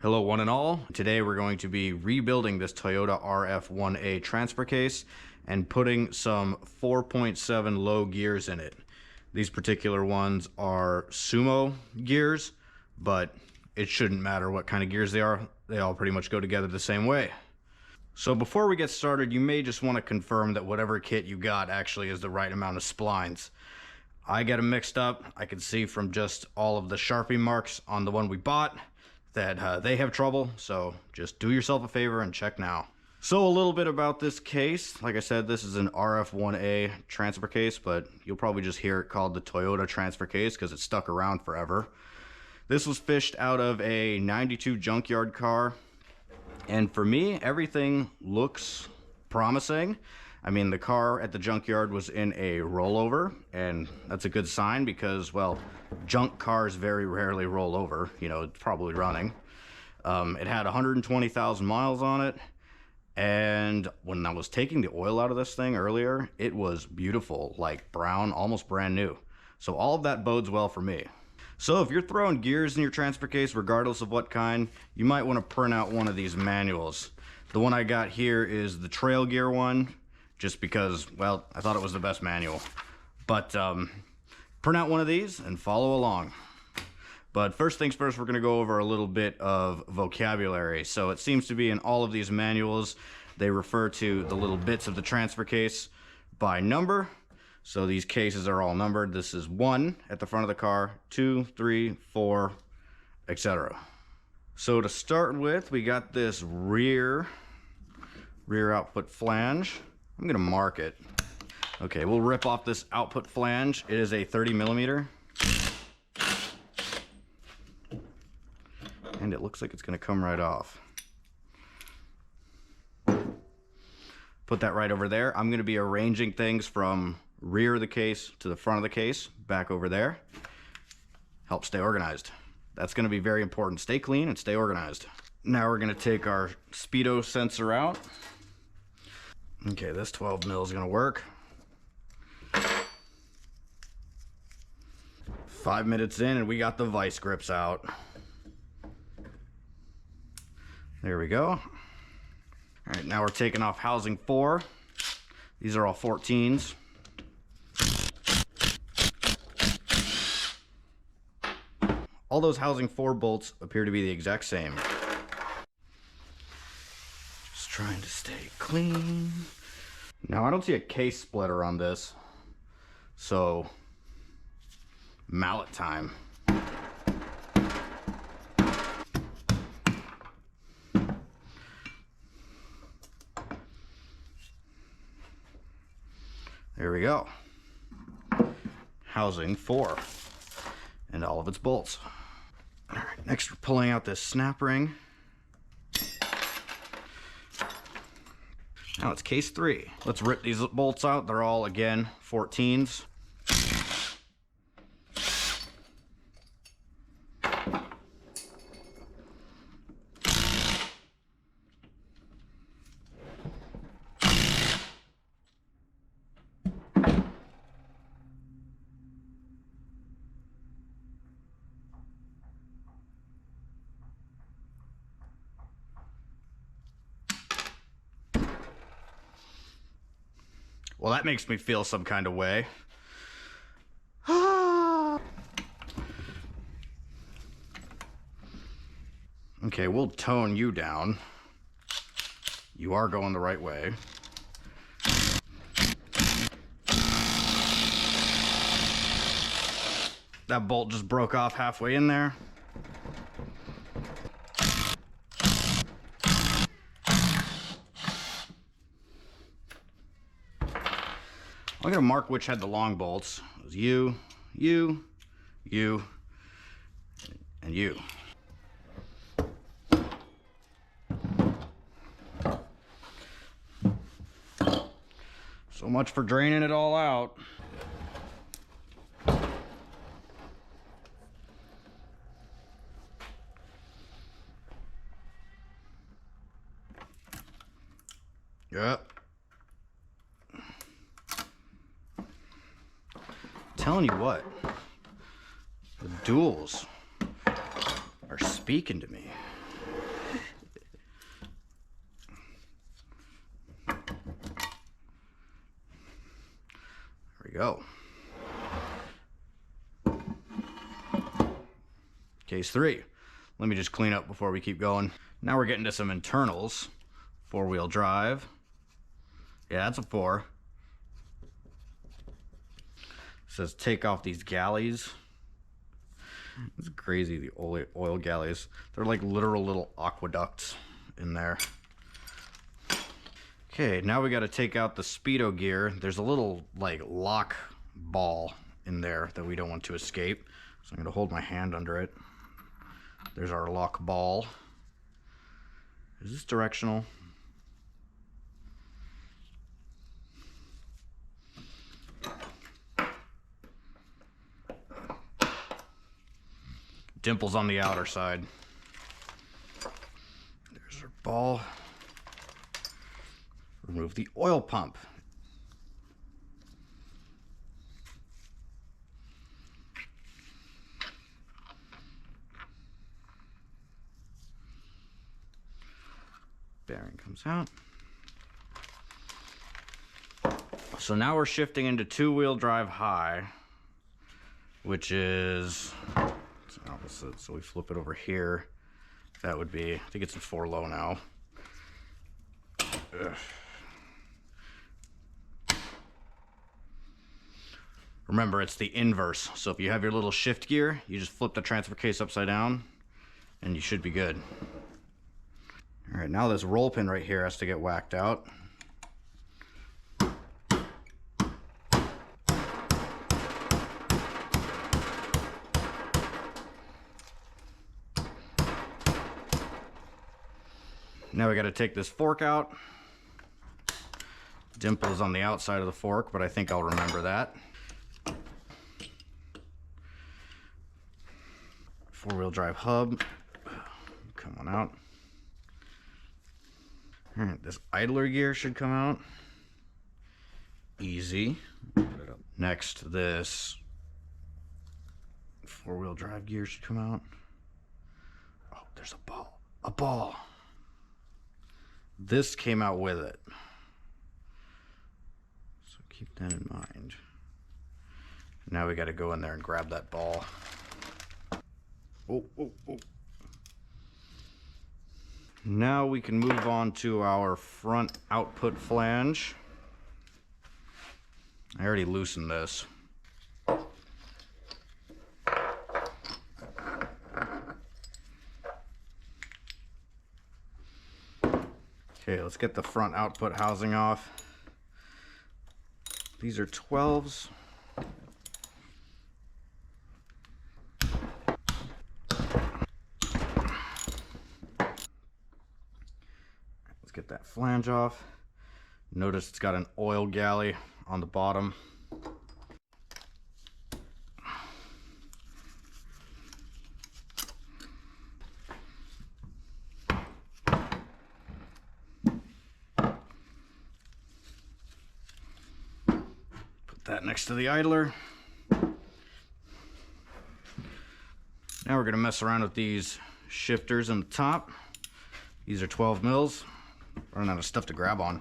Hello one and all. Today we're going to be rebuilding this Toyota RF1A transfer case and putting some 4.7 low gears in it. These particular ones are Sumo gears, but it shouldn't matter what kind of gears they are. They all pretty much go together the same way. So before we get started, you may just want to confirm that whatever kit you got actually is the right amount of splines. I get them mixed up. I can see from just all of the Sharpie marks on the one we bought that they have trouble, so just do yourself a favor and check now. So a little bit about this case. Like I said, this is an RF1A transfer case, but you'll probably just hear it called the Toyota transfer case because it's stuck around forever. This was fished out of a 92 junkyard car, and for me, everything looks promising. I mean, the car at the junkyard was in a rollover, and that's a good sign because, well, junk cars very rarely roll over. You know, it's probably running. It had 120,000 miles on it, and when I was taking the oil out of this thing earlier, it was beautiful, like brown, almost brand new. So all of that bodes well for me. So if you're throwing gears in your transfer case, regardless of what kind, you might want to print out one of these manuals. The one I got here is the trail gear one, just because, well, I thought it was the best manual. But print out one of these and follow along. But first things first, we're going to go over a little bit of vocabulary. So it seems to be in all of these manuals, they refer to the little bits of the transfer case by number. So these cases are all numbered. This is 1 at the front of the car, 2, 3, 4, etc. So to start with, we got this rear output flange. I'm gonna mark it. Okay, we'll rip off this output flange. It is a 30 millimeter. And it looks like it's gonna come right off. Put that right over there. I'm gonna be arranging things from rear of the case to the front of the case, back over there. Help stay organized. That's gonna be very important. Stay clean and stay organized. Now we're gonna take our speedo sensor out. Okay, this 12 mil is gonna work. 5 minutes in and we got the vice grips out. There we go. All right, now we're taking off housing 4. These are all 14s. All those housing 4 bolts appear to be the exact same. Just trying to stay clean. Now I don't see a case splitter on this, so mallet time. There we go. Housing 4 and all of its bolts. All right, next we're pulling out this snap ring. Now it's case 3. Let's rip these bolts out. They're all, again, 14s. Well, that makes me feel some kind of way. Okay, we'll tone you down. You are going the right way. That bolt just broke off halfway in there. I'm gonna mark which had the long bolts. It was you, you, you, and you. So much for draining it all out. Yep. Telling you what, the duals are speaking to me. go. Case 3. Let me just clean up before we keep going. Now we're getting to some internals. 4-wheel drive. Yeah, that's a 4. It says take off these galleys. It's crazy, the oil galleys. They're like literal little aqueducts in there. Okay, now we got to take out the speedo gear. There's a little like lock ball in there that we don't want to escape. So I'm going to hold my hand under it. There's our lock ball. Is this directional? Dimples on the outer side. There's our ball. Remove the oil pump. Bearing comes out. So now we're shifting into 2-wheel drive high, which is it's opposite. So we flip it over here. That would be, I think it's in 4 low now. Ugh. Remember, it's the inverse. So if you have your little shift gear, you just flip the transfer case upside down and you should be good. All right, now this roll pin right here has to get whacked out. Now we got to take this fork out. Dimple is on the outside of the fork, but I think I'll remember that. 4-wheel drive hub. Come on out. All right, this idler gear should come out. Easy. Put it up. Next, this 4-wheel drive gear should come out. Oh, there's a ball. A ball. This came out with it. So keep that in mind. Now we got to go in there and grab that ball. Oh, oh, oh. Now we can move on to our front output flange. I already loosened this. Okay, let's get the front output housing off. These are 12s. Get that flange off. Notice it's got an oil galley on the bottom. Put that next to the idler. Now we're going to mess around with these shifters in the top. These are 12 mils. Running out of stuff to grab on.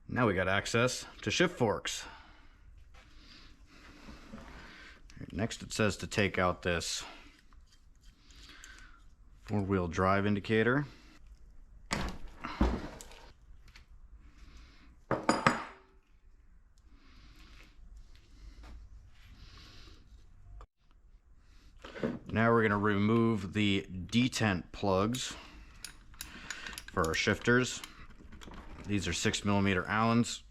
Now we got access to shift forks. Next it says to take out this 4-wheel drive indicator. Now we're going to remove the detent plugs for our shifters. These are 6mm Allens.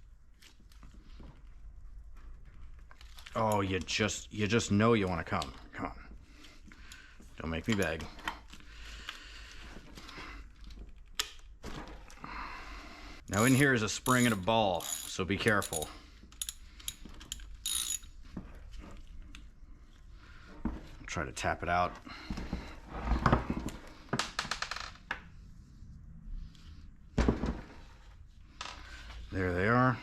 Oh, you just know you want to come. Come on. Don't make me beg. Now in here is a spring and a ball, so be careful. Try to tap it out. There they are.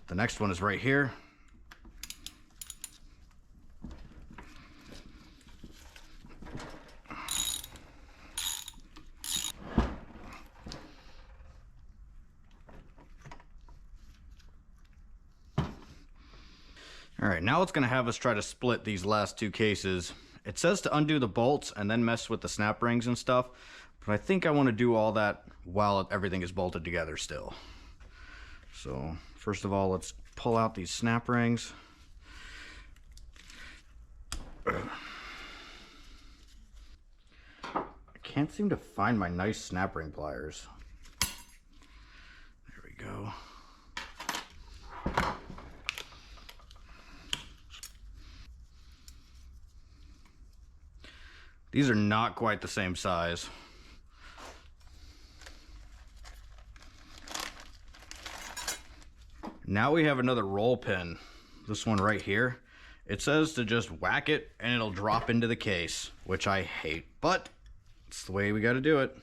The next one is right here. All right, now it's gonna have us try to split these last two cases. It says to undo the bolts and then mess with the snap rings and stuff, but I think I want to do all that while everything is bolted together still. So first of all, let's pull out these snap rings. I can't seem to find my nice snap ring pliers. There we go. These are not quite the same size. Now we have another roll pin. This one right here. It says to just whack it and it'll drop into the case, which I hate, but it's the way we got to do it.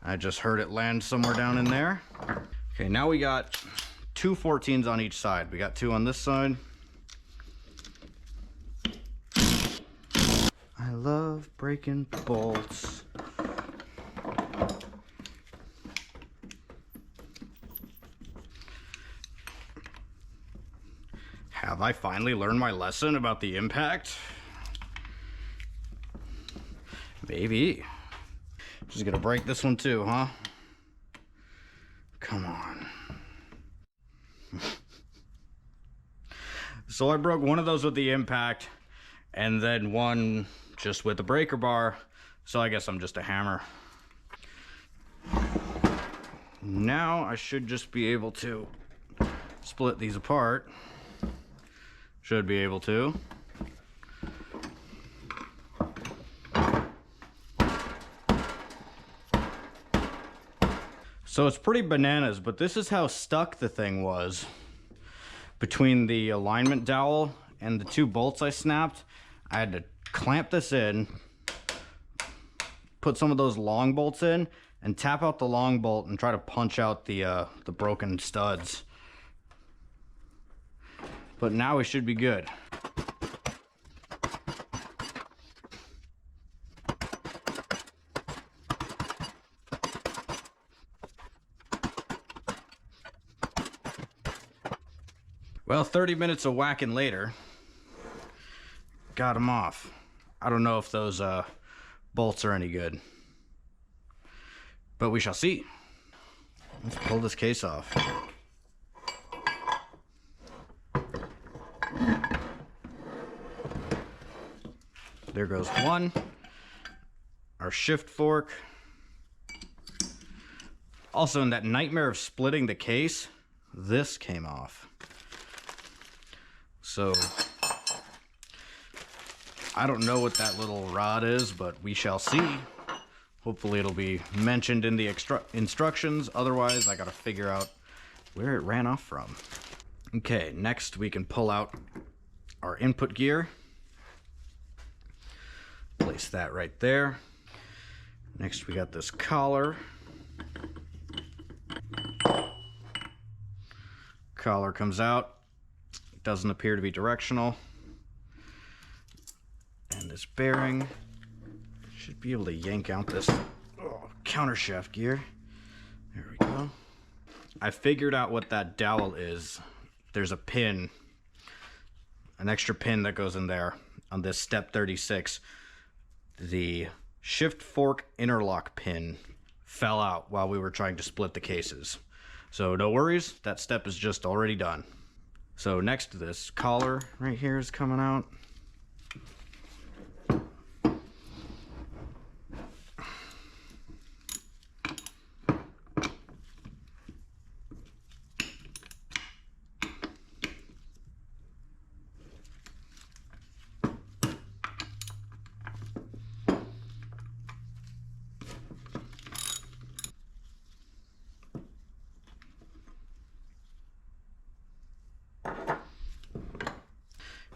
I just heard it land somewhere down in there. Okay, now we got two 14s on each side. We got two on this side. I love breaking bolts. Have I finally learned my lesson about the impact? Maybe. Just gonna break this one too, huh? Come on. So I broke one of those with the impact and then one just with the breaker bar. So I guess I'm just a hammer. Now I should just be able to split these apart. Should be able to. So it's pretty bananas, but this is how stuck the thing was. Between the alignment dowel and the two bolts I snapped, I had to clamp this in, put some of those long bolts in, and tap out the long bolt and try to punch out the broken studs. But now we should be good. Well, 30 minutes of whacking later, got them off. I don't know if those bolts are any good, but we shall see. Let's pull this case off. There goes one. Our shift fork. Also, in that nightmare of splitting the case, this came off. So I don't know what that little rod is, but we shall see. Hopefully it'll be mentioned in the instructions. Otherwise, I gotta figure out where it ran off from. Okay, next we can pull out our input gear. Place that right there. Next we got this collar. Collar comes out. Doesn't appear to be directional. And this bearing should be able to yank out this countershaft gear. There we go. I figured out what that dowel is. There's a pin, an extra pin that goes in there on this step 36. The shift fork interlock pin fell out while we were trying to split the cases. So no worries, that step is just already done. So next, this collar right here is coming out.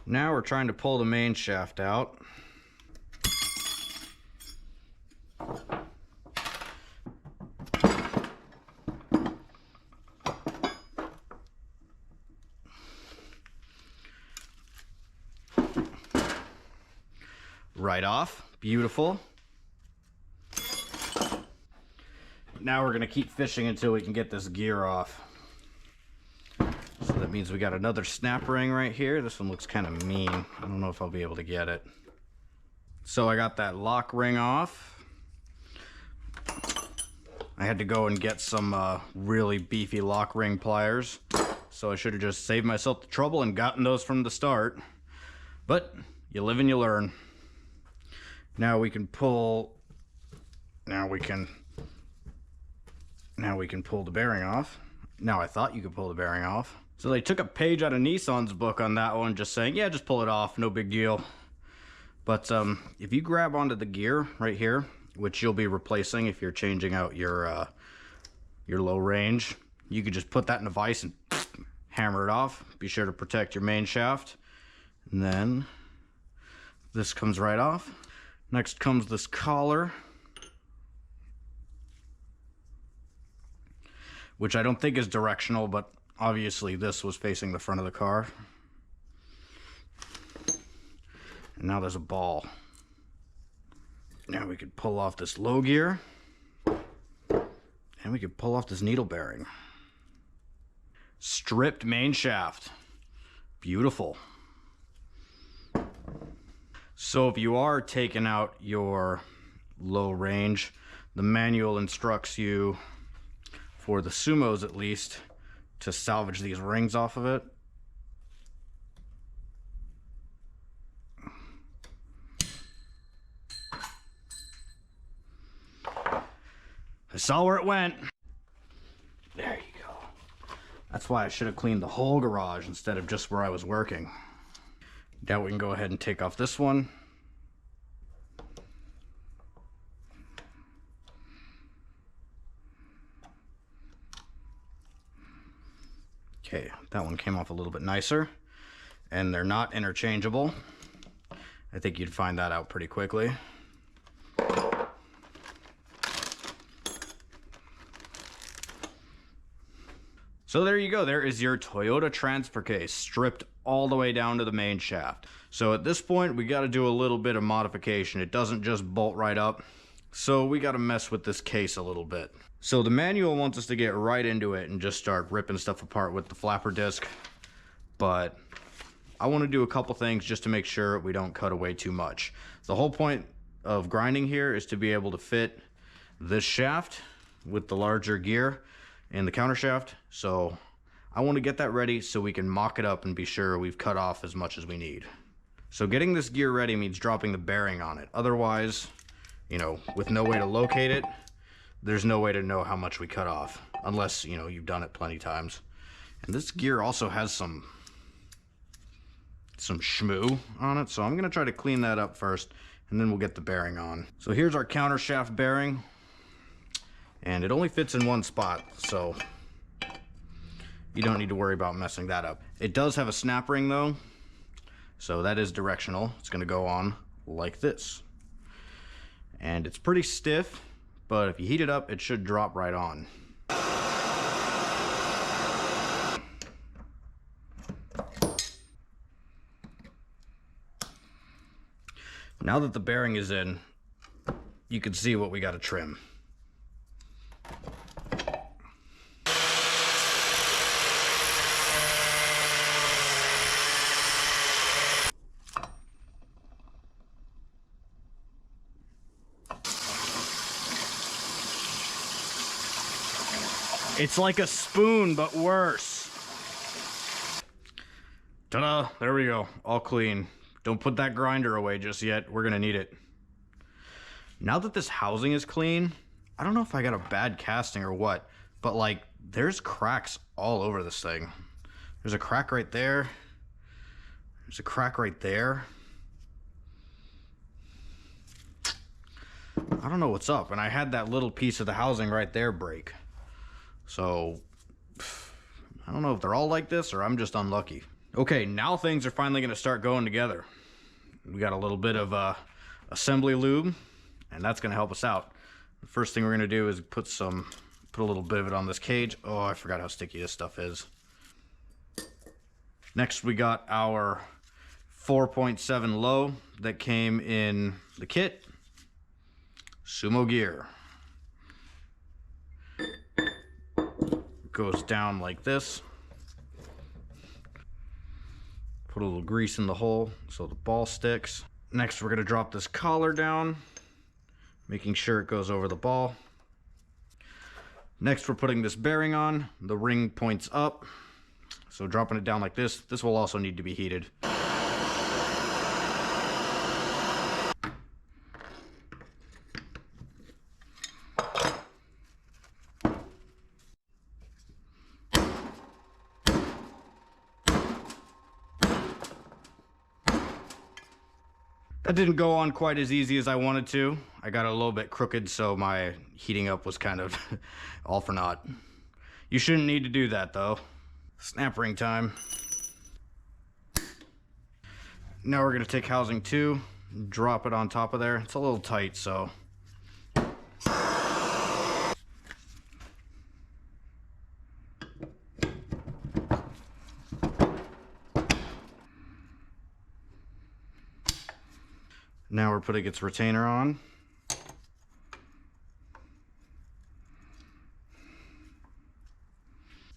Now we're trying to pull the main shaft out. Right off, beautiful. Now we're gonna keep fishing until we can get this gear off. So that means we got another snap ring right here. This one looks kind of mean. I don't know if I'll be able to get it. So I got that lock ring off. I had to go and get some really beefy lock ring pliers. So I should have just saved myself the trouble and gotten those from the start. But you live and you learn. Now we can pull, now we can pull the bearing off. Now I thought you could pull the bearing off. So they took a page out of Nissan's book on that one, just saying, yeah, just pull it off, no big deal. But if you grab onto the gear right here, which you'll be replacing if you're changing out your low range, you could just put that in a vise and hammer it off. Be sure to protect your main shaft. And then this comes right off. Next comes this collar, which I don't think is directional, but obviously this was facing the front of the car. And now there's a ball. Now we could pull off this low gear, and we could pull off this needle bearing. Stripped main shaft. Beautiful. So if you are taking out your low range, the manual instructs you, for the Sumos at least, to salvage these rings off of it. I saw where it went. There you go. That's why I should have cleaned the whole garage instead of just where I was working. Now we can go ahead and take off this one. Okay, that one came off a little bit nicer, and they're not interchangeable. I think you'd find that out pretty quickly. So there you go, there is your Toyota transfer case, stripped all the way down to the main shaft. So at this point, we gotta do a little bit of modification. It doesn't just bolt right up. So we gotta mess with this case a little bit. So the manual wants us to get right into it and just start ripping stuff apart with the flapper disc. But I wanna do a couple things just to make sure we don't cut away too much. The whole point of grinding here is to be able to fit this shaft with the larger gear and the counter shaft. So I want to get that ready so we can mock it up and be sure we've cut off as much as we need. So getting this gear ready means dropping the bearing on it. Otherwise, you know, with no way to locate it, there's no way to know how much we cut off, unless, you know, you've done it plenty times. And this gear also has some shmoo on it, so I'm gonna try to clean that up first, and then we'll get the bearing on. So here's our counter shaft bearing, and it only fits in one spot, so you don't need to worry about messing that up. It does have a snap ring though, so that is directional. It's gonna go on like this. And it's pretty stiff, but if you heat it up, it should drop right on. Now that the bearing is in, you can see what we gotta trim. It's like a spoon, but worse. Ta-da, there we go, all clean. Don't put that grinder away just yet, we're gonna need it. Now that this housing is clean, I don't know if I got a bad casting or what, but like, there's cracks all over this thing. There's a crack right there. There's a crack right there. I don't know what's up, and I had that little piece of the housing right there break. So, I don't know if they're all like this or I'm just unlucky. Okay, now things are finally gonna start going together. We got a little bit of assembly lube, and that's gonna help us out. The first thing we're gonna do is put a little bit of it on this cage. Oh, I forgot how sticky this stuff is. Next, we got our 4.7 low that came in the kit. Sumo gear. goes down like this. Put a little grease in the hole so the ball sticks. Next, we're going to drop this collar down, making sure it goes over the ball. Next, we're putting this bearing on. The ring points up, so dropping it down like this. This will also need to be heated. That didn't go on quite as easy as I wanted to. I got it a little bit crooked, so my heating up was kind of all for naught. You shouldn't need to do that though. Snap ring time. Now we're gonna take housing 2, drop it on top of there. It's a little tight, so. Now we're putting its retainer on.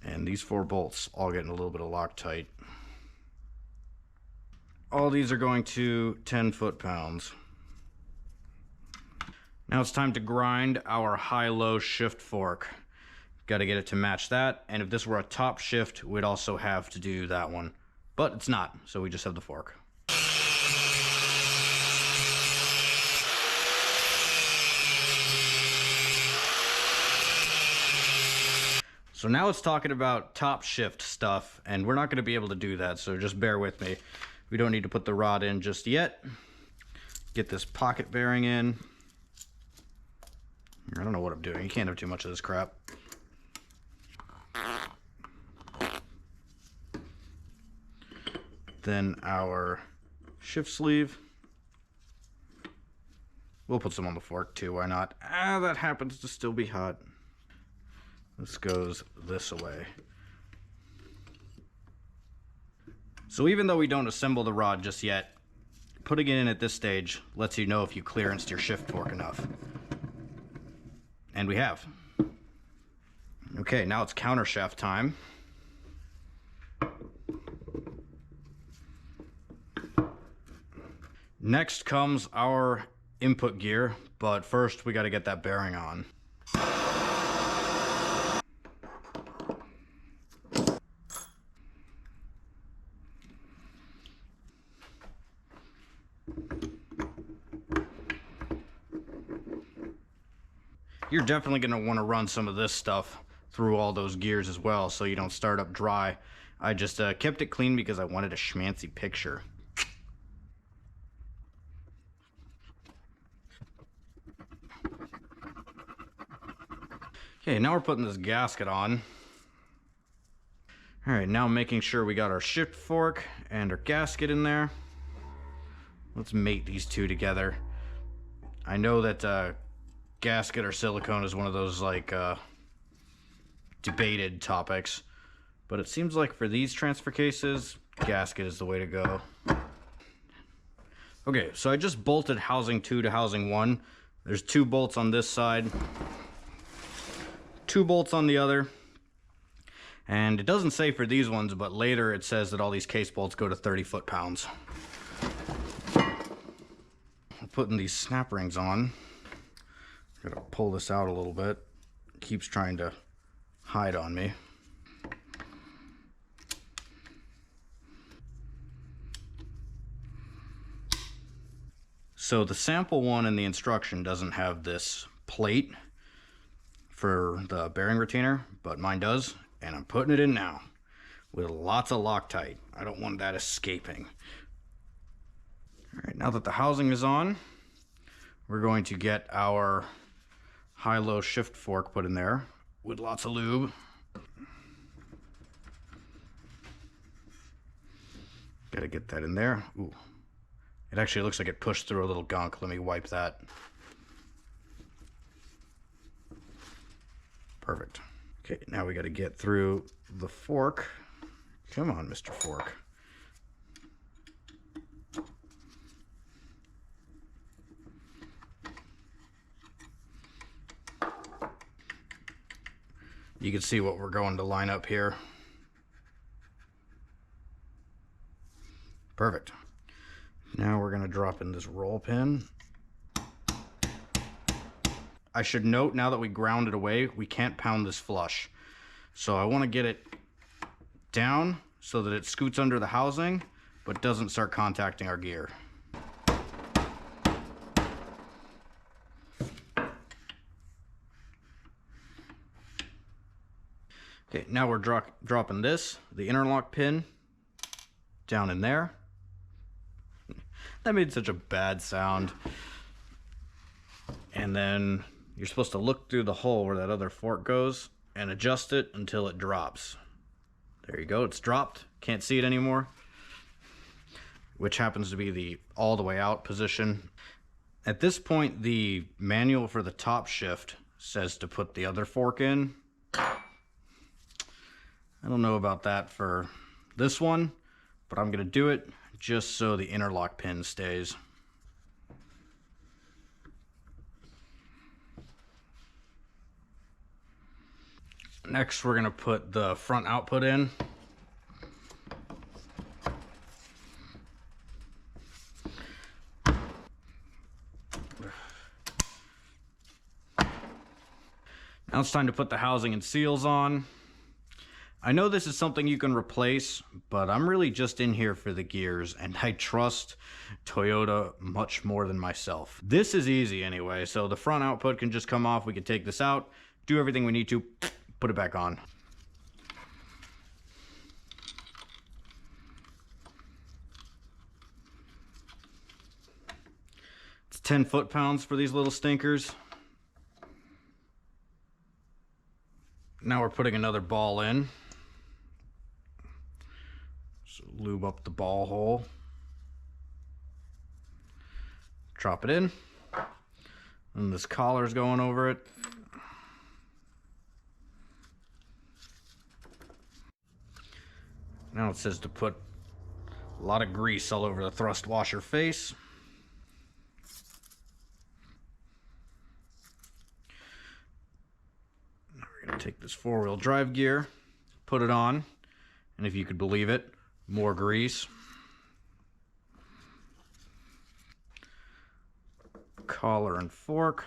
And these 4 bolts all getting a little bit of Loctite. All these are going to 10 foot-pounds. Now it's time to grind our high-low shift fork. Got to get it to match that, and if this were a top shift, we'd also have to do that one. But it's not, so we just have the fork. So now it's talking about top shift stuff, and we're not going to be able to do that, so just bear with me. We don't need to put the rod in just yet. Get this pocket bearing in. I don't know what I'm doing. You can't have too much of this crap. Then our shift sleeve. We'll put some on the fork too, why not? Ah, that happens to still be hot. This goes this way. So even though we don't assemble the rod just yet, putting it in at this stage lets you know if you clearanced your shift fork enough. And we have. Okay, now it's countershaft time. Next comes our input gear, but first we got to get that bearing on. You're definitely going to want to run some of this stuff through all those gears as well so you don't start up dry. I just kept it clean because I wanted a schmancy picture. Okay, now we're putting this gasket on. Alright, now making sure we got our shift fork and our gasket in there. Let's mate these two together. I know that gasket or silicone is one of those like debated topics, but it seems like for these transfer cases, gasket is the way to go. Okay, so I just bolted housing 2 to housing 1. There's 2 bolts on this side, 2 bolts on the other, and it doesn't say for these ones, but later it says that all these case bolts go to 30 foot-pounds. Putting these snap rings on. Gotta pull this out a little bit. It keeps trying to hide on me. So the sample one in the instruction doesn't have this plate for the bearing retainer, but mine does, and I'm putting it in now with lots of Loctite. I don't want that escaping. All right, now that the housing is on, we're going to get our high-low shift fork put in there with lots of lube. Gotta get that in there. Ooh, it actually looks like it pushed through a little gunk. Let me wipe that. Perfect. Okay, now we gotta get through the fork. Come on, Mr. Fork. You can see what we're going to line up here. Perfect. Now we're going to drop in this roll pin. I should note, now that we ground it away, we can't pound this flush. So I want to get it down so that it scoots under the housing, but doesn't start contacting our gear. Okay, now we're dropping the interlock pin, down in there. That made such a bad sound. And then you're supposed to look through the hole where that other fork goes and adjust it until it drops. There you go, it's dropped. Can't see it anymore. Which happens to be the all the way out position. At this point, the manual for the top shift says to put the other fork in. I don't know about that for this one, but I'm gonna do it just so the interlock pin stays. Next, we're gonna put the front output in. Now it's time to put the housing and seals on. I know this is something you can replace, but I'm really just in here for the gears, and I trust Toyota much more than myself. This is easy anyway, so the front output can just come off. We can take this out, do everything we need to, put it back on. It's 10 foot-pounds for these little stinkers. Now we're putting another ball in. So lube up the ball hole. Drop it in. And this collar's going over it. Now it says to put a lot of grease all over the thrust washer face. Now we're going to take this four-wheel drive gear, put it on, and if you could believe it, more grease. Collar and fork.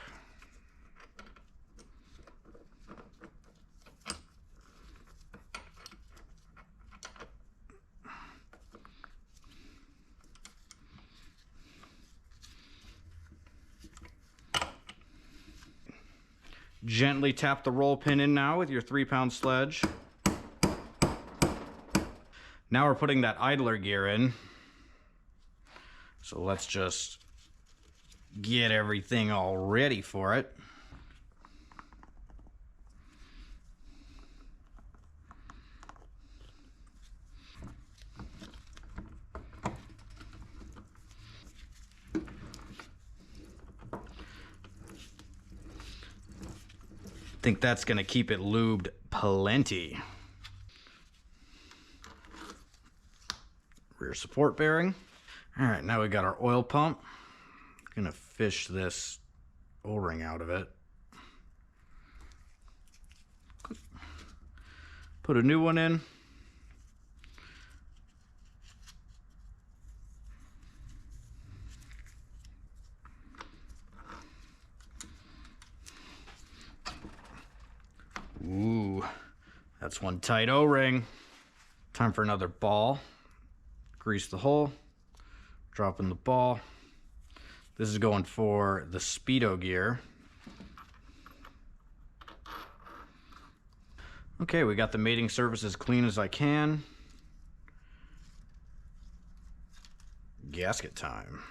Gently tap the roll pin in now with your 3-pound sledge. Now we're putting that idler gear in. So let's just get everything all ready for it. I think that's going to keep it lubed plenty. Rear support bearing. All right, now we got our oil pump. Gonna fish this O-ring out of it. Put a new one in. Ooh, that's one tight O-ring. Time for another ball. Grease the hole, drop in the ball. This is going for the speedo gear. Okay, we got the mating surface as clean as I can. Gasket time.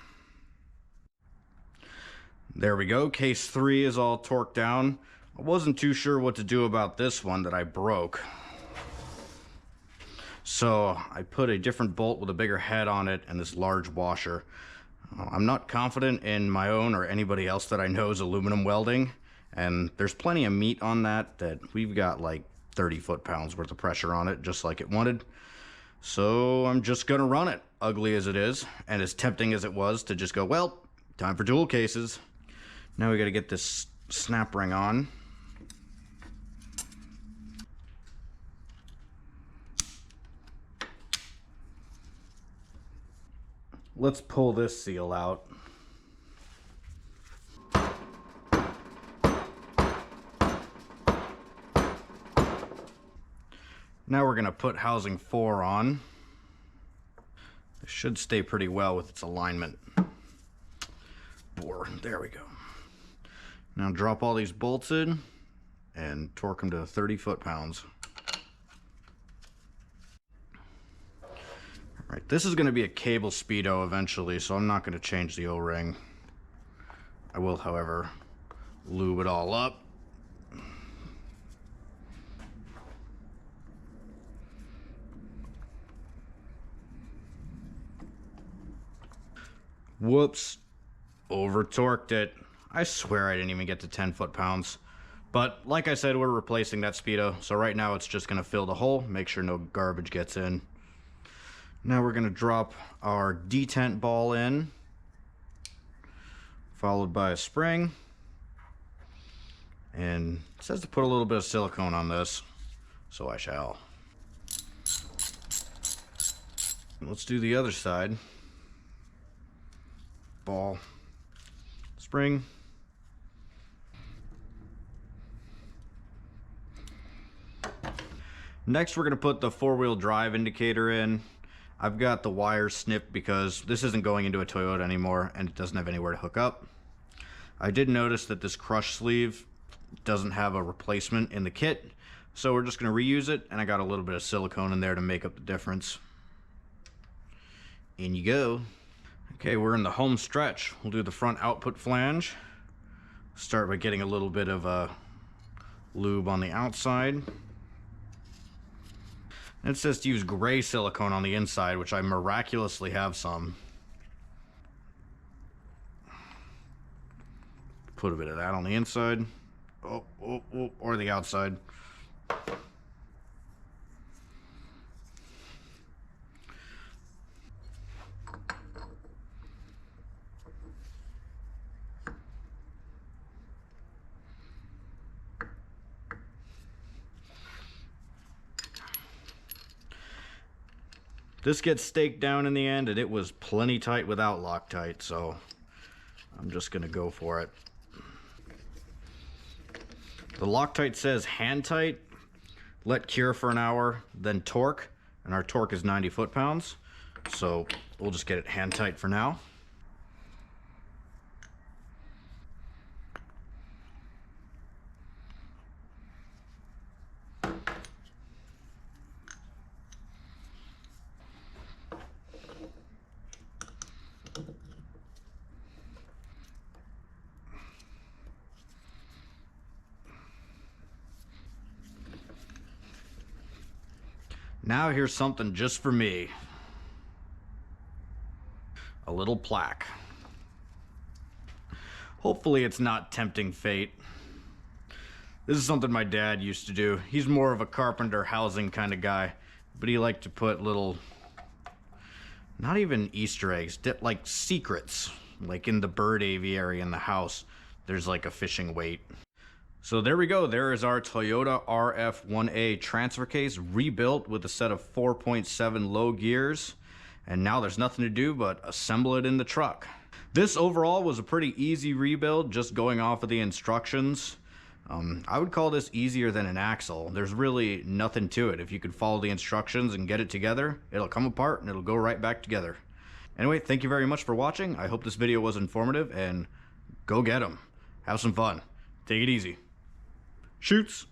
There we go, case 3 is all torqued down. I wasn't too sure what to do about this one that I broke. So I put a different bolt with a bigger head on it and this large washer. I'm not confident in my own or anybody else that I know's aluminum welding, and there's plenty of meat on that we've got like 30 foot-pounds worth of pressure on it, just like it wanted. So I'm just gonna run it, ugly as it is, and as tempting as it was to just go, well, time for tool cases. Now we gotta get this snap ring on. let's pull this seal out. Now we're going to put housing 4 on. It should stay pretty well with its alignment. There we go. Now drop all these bolts in and torque them to 30 foot-pounds. Alright, this is going to be a cable speedo eventually, so I'm not going to change the O-ring. I will, however, lube it all up. Whoops. Over torqued it. I swear I didn't even get to 10 foot-pounds. But like I said, we're replacing that speedo, so right now it's just going to fill the hole, make sure no garbage gets in. Now we're going to drop our detent ball in, followed by a spring. And it says to put a little bit of silicone on this, so I shall. Let's do the other side. Ball, spring. Next we're going to put the 4-wheel drive indicator in. I've got the wires snipped because this isn't going into a Toyota anymore and it doesn't have anywhere to hook up. I did notice that this crush sleeve doesn't have a replacement in the kit, so we're just going to reuse it, and I got a little bit of silicone in there to make up the difference. In you go. Okay, we're in the home stretch. We'll do the front output flange. Start by getting a little bit of lube on the outside. And it says to use gray silicone on the inside, which I miraculously have some. Put a bit of that on the inside. Or the outside. This gets staked down in the end, and it was plenty tight without Loctite, so I'm just going to go for it. The Loctite says hand tight, let cure for an hour, then torque, and our torque is 90 foot-pounds, so we'll just get it hand tight for now. Now here's something just for me. A little plaque. Hopefully it's not tempting fate. This is something my dad used to do. He's more of a carpenter housing kind of guy, but he liked to put little, not even Easter eggs, like secrets, like in the bird aviary in the house. There's like a fishing weight. So there we go. There is our Toyota RF1A transfer case rebuilt with a set of 4.7 low gears. And now there's nothing to do but assemble it in the truck. This overall was a pretty easy rebuild, just going off of the instructions. I would call this easier than an axle. There's really nothing to it. If you could follow the instructions and get it together, it'll come apart and it'll go right back together. Anyway, thank you very much for watching. I hope this video was informative, and go get them. Have some fun. Take it easy. Shoots.